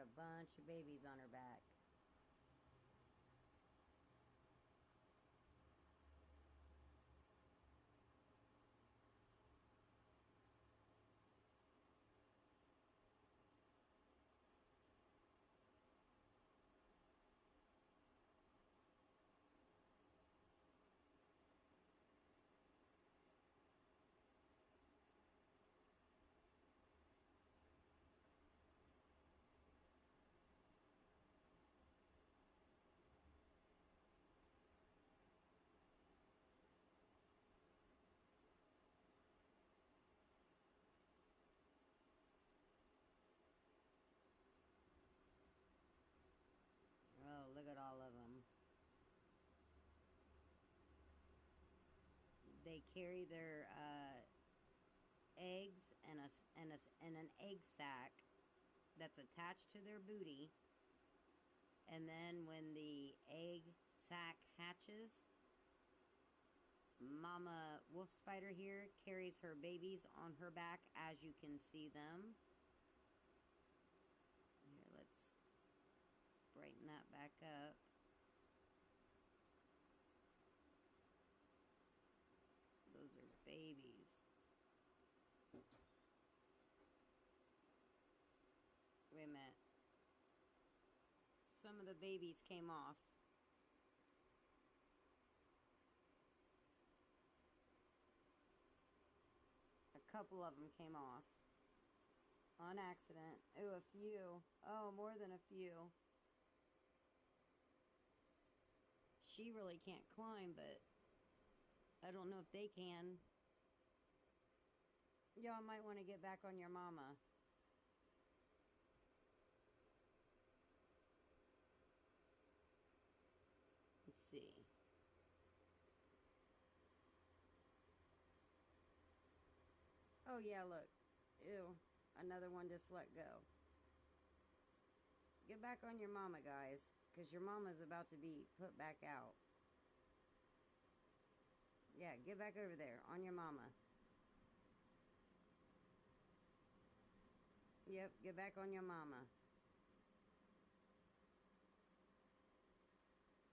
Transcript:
got a bunch of babies on her back. Oh, look at all of them. They carry their eggs and an egg sac that's attached to their booty. And then when the egg sac hatches, Mama wolf spider here carries her babies on her back, as you can see them. Here, let's brighten that back up. Those are babies. Wait a minute. Some of the babies came off. A couple of them came off. On accident. Oh, a few. Oh, more than a few. She really can't climb, but I don't know if they can. Y'all might want to get back on your mama. Let's see. Oh yeah, look. Ew. Another one just let go. Get back on your mama, guys, because your mama's about to be put back out. Yeah, get back over there, on your mama. Yep, get back on your mama.